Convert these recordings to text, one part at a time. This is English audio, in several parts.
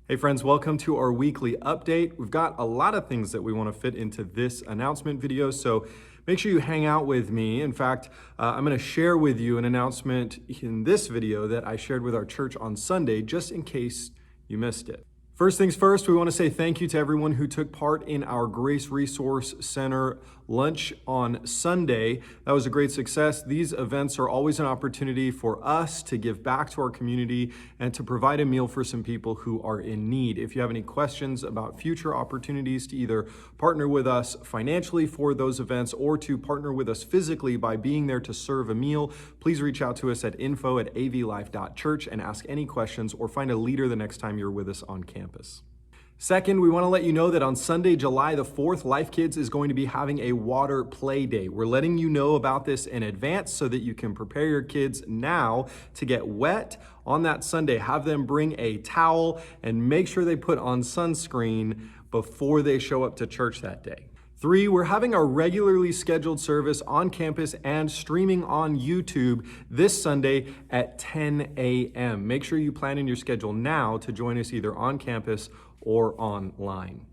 Hey friends, welcome to our weekly update. We've got a lot of things that we want to fit into this announcement video, so make sure you hang out with me. In fact, I'm going to share with you an announcement in this video that I shared with our church on Sunday, just in case you missed it. First things first, we want to say thank you to everyone who took part in our Grace Resource Center lunch on Sunday. That was a great success. These events are always an opportunity for us to give back to our community and to provide a meal for some people who are in need. If you have any questions about future opportunities to either partner with us financially for those events or to partner with us physically by being there to serve a meal, please reach out to us at info@avlife.church and ask any questions or find a leader the next time you're with us on campus. Second, we want to let you know that on Sunday, July the 4th, Life Kids is going to be having a water play day. We're letting you know about this in advance so that you can prepare your kids now to get wet on that Sunday. Have them bring a towel and make sure they put on sunscreen before they show up to church that day. 3, we're having our regularly scheduled service on campus and streaming on YouTube this Sunday at 10 a.m. Make sure you plan in your schedule now to join us either on campus or online.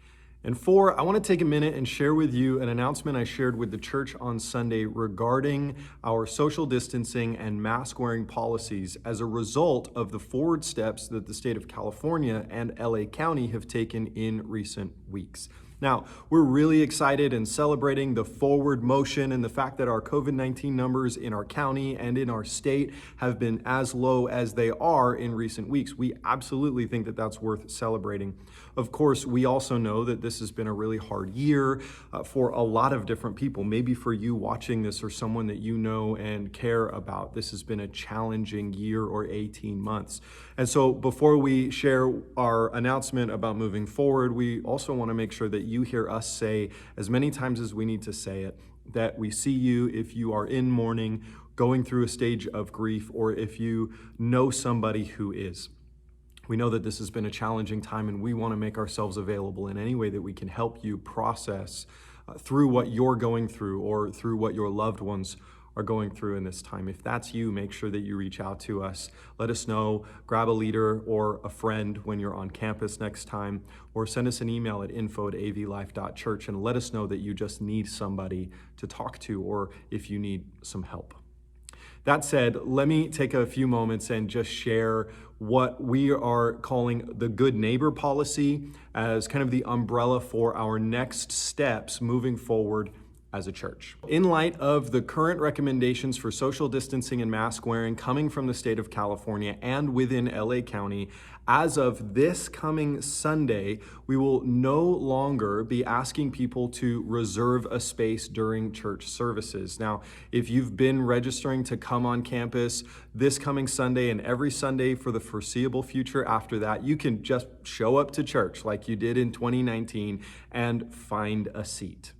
And 4, I want to take a minute and share with you an announcement I shared with the church on Sunday regarding our social distancing and mask wearing policies as a result of the forward steps that the state of California and LA County have taken in recent weeks. Now, we're really excited and celebrating the forward motion and the fact that our COVID-19 numbers in our county and in our state have been as low as they are in recent weeks. We absolutely think that that's worth celebrating. Of course, we also know that this has been a really hard year for a lot of different people. Maybe for you watching this or someone that you know and care about, this has been a challenging year or 18 months. And so before we share our announcement about moving forward, we also want to make sure that you hear us say as many times as we need to say it, that we see you if you are in mourning, going through a stage of grief, or if you know somebody who is. We know that this has been a challenging time, and we want to make ourselves available in any way that we can help you process through what you're going through or through what your loved ones are going through in this time. If that's you, make sure that you reach out to us. Let us know, grab a leader or a friend when you're on campus next time, or send us an email at info@avlife.church and let us know that you just need somebody to talk to or if you need some help. That said, let me take a few moments and just share what we are calling the good neighbor policy as kind of the umbrella for our next steps moving forward as a church. In light of the current recommendations for social distancing and mask wearing coming from the state of California and within LA County, as of this coming Sunday, we will no longer be asking people to reserve a space during church services. Now, if you've been registering to come on campus this coming Sunday and every Sunday for the foreseeable future after that, you can just show up to church like you did in 2019 and find a seat.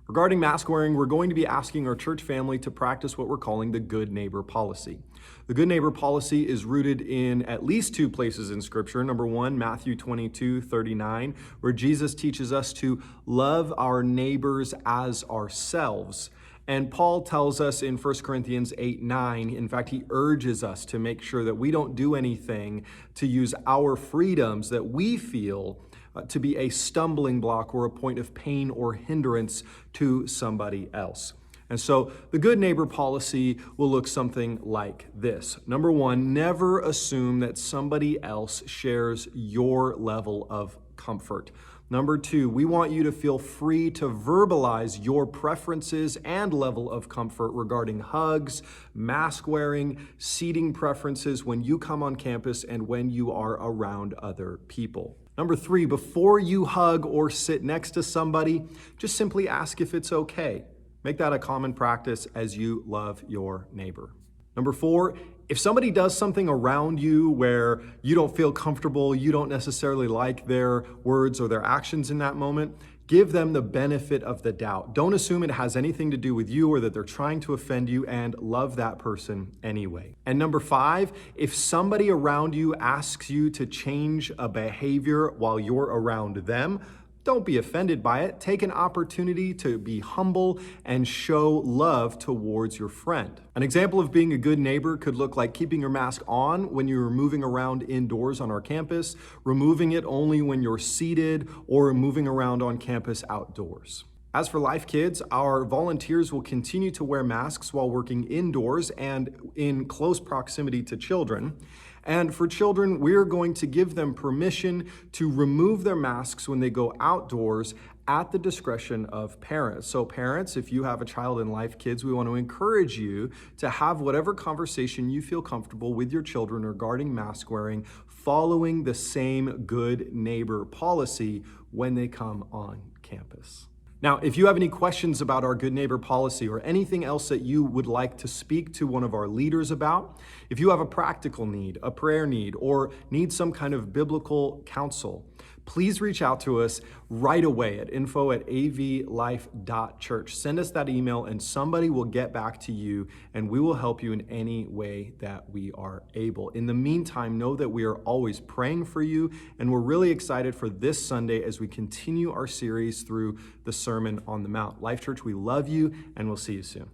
Regarding mask wearing, we're going to be asking our church family to practice what we're calling the good neighbor policy. The good neighbor policy is rooted in at least 2 places in Scripture. Number 1, Matthew 22:39, where Jesus teaches us to love our neighbors as ourselves. And Paul tells us in 1 Corinthians 8:9, in fact, he urges us to make sure that we don't do anything to use our freedoms that we feel to be a stumbling block or a point of pain or hindrance to somebody else. And so the good neighbor policy will look something like this. Number 1, never assume that somebody else shares your level of comfort. Number 2, we want you to feel free to verbalize your preferences and level of comfort regarding hugs, mask wearing, seating preferences when you come on campus and when you are around other people. Number 3, before you hug or sit next to somebody, just simply ask if it's okay. Make that a common practice as you love your neighbor. Number 4, if somebody does something around you where you don't feel comfortable, you don't necessarily like their words or their actions in that moment, give them the benefit of the doubt. Don't assume it has anything to do with you or that they're trying to offend you, and love that person anyway. And number 5, if somebody around you asks you to change a behavior while you're around them, Don't be offended by it. Take an opportunity to be humble and show love towards your friend. An example of being a good neighbor could look like keeping your mask on when you're moving around indoors on our campus, removing it only when you're seated, or moving around on campus outdoors. As for Life Kids, our volunteers will continue to wear masks while working indoors and in close proximity to children. And for children, we're going to give them permission to remove their masks when they go outdoors at the discretion of parents. So parents, if you have a child in Life Kids, we want to encourage you to have whatever conversation you feel comfortable with your children regarding mask wearing, following the same good neighbor policy when they come on campus. Now, if you have any questions about our Good Neighbor policy or anything else that you would like to speak to one of our leaders about, if you have a practical need, a prayer need, or need some kind of biblical counsel, please reach out to us right away at info@avlife.church. Send us that email and somebody will get back to you and we will help you in any way that we are able. In the meantime, know that we are always praying for you and we're really excited for this Sunday as we continue our series through the Sermon on the Mount. Life Church, we love you and we'll see you soon.